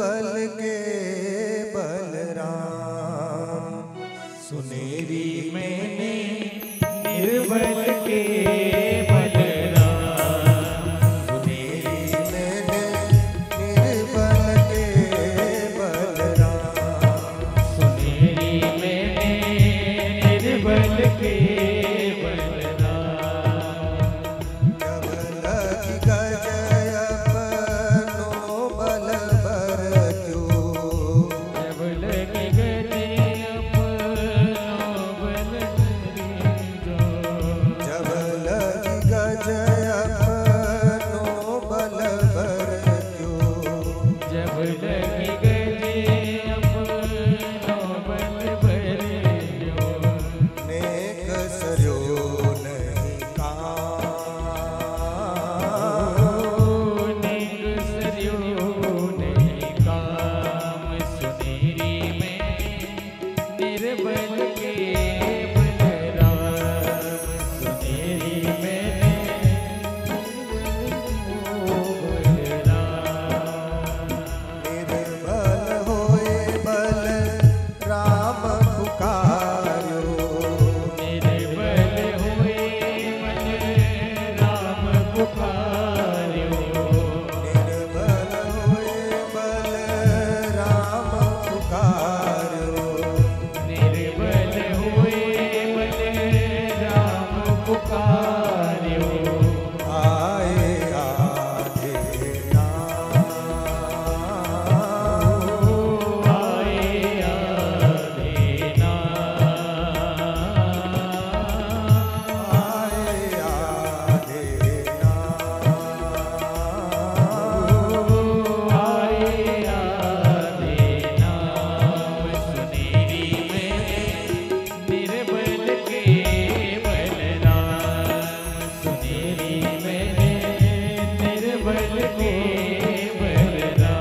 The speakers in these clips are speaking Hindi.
निर्बल के बलराम। सुनेरी मैंने निर्बल के बलराम। सुनेरी मैंने निर्बल के बलराम। सुनेरी मैंने निर्बल के बलराम। जब लगी गजय अपनो बल भर क्यों। जब लगी गजय अपनो बल जो। जब लगी गजय अपनो बल भर क्यों। जब लगी गजय अपनो बल भर जो। नेक सरयो नहीं काम। नेक सरयो नहीं काम। सुनेरी में निर्बल के बलराम। सुनेरी में बलराम। निर्बल होए बल राम पुकार्यो। निर्बल हुए मन राम पुकार्यो। निर्बल होए बल राम पुकार्यो। निर्बल हुए मन राम पुकार्यो। आए आधे नाम। आए आधे नाम। आए आधे नाम। आए आधे नाम। सुनेरी में निर्बल के बलराम। सुनेरी में निर्बल के बलराम।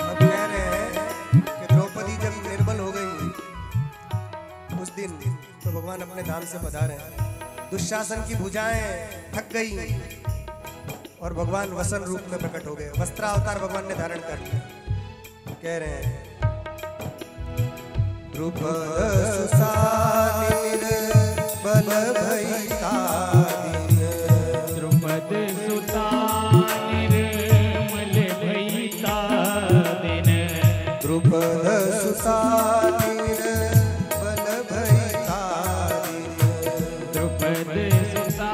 अब कह रहे हैं कि द्रौपदी जब निर्बल हो गई उस दिन तो भगवान अपने धाम से पधारे। दुशासन की भुजाएं थक गई और भगवान वसन रूप में प्रकट हो गए। वस्त्रावतार भगवान ने धारण कर लिया। कह रहे हैं द्रुपद सुसानि निर्बल भई तादिन। द्रुपद सुता निर्मल भई तादिन। द्रुपद सुसानि निर्बल भई तादिन। द्रुपद सुता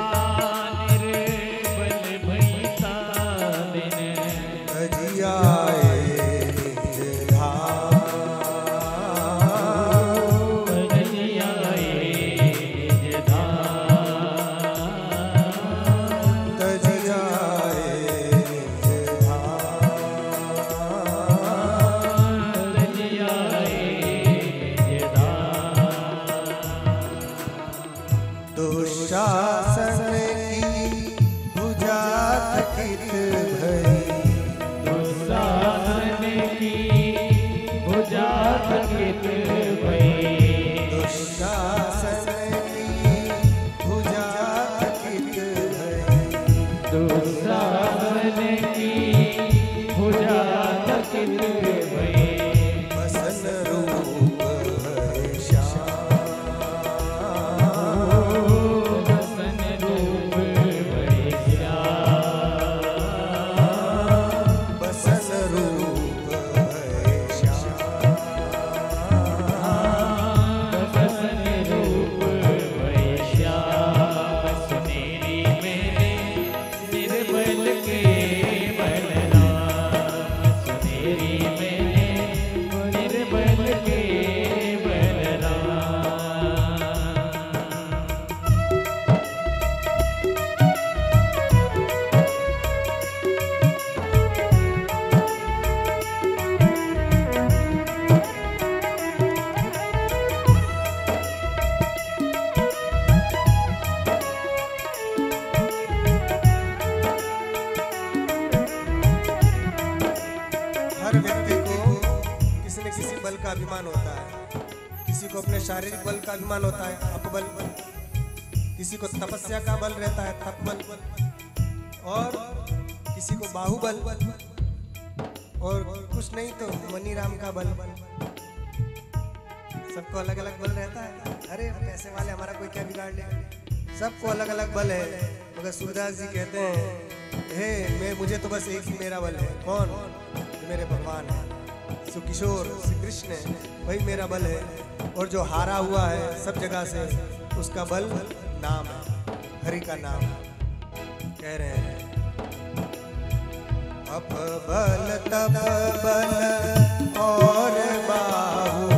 निर्मल भई तादिन। तजियाए निज धाम। तजियाए निज धाम। तजियाए निज धाम। तजियाए निज धाम। दुशासन की भुजा थकित भई। दुशासन की भुजा थकित भई। दुशासन की भुजा थकित भई। दुशासन की भुजा थकित भई। बसन रूप है श्याम। बसन अभिमान होता है, किसी को अपने शारीरिक बल का अभिमान होता है अपबल, किसी को तपस्या का बल रहता है तपबल, और किसी को बाहुबल, और कुछ नहीं तो मनीराम का बल। सबको अलग अलग बल रहता है। अरे पैसे वाले हमारा कोई क्या बिगाड़ ले, सबको अलग अलग बल है। मगर सूरदास जी कहते हैं मैं मुझे तो बस एक ही मेरा बल है। कौन? जो मेरे भगवान है, सुकिशोर श्री कृष्ण है, वही मेरा बल है। और जो हारा हुआ है सब जगह से, उसका बल नाम है, हरि का नाम। कह रहे हैं अप बल तप बल और बाहु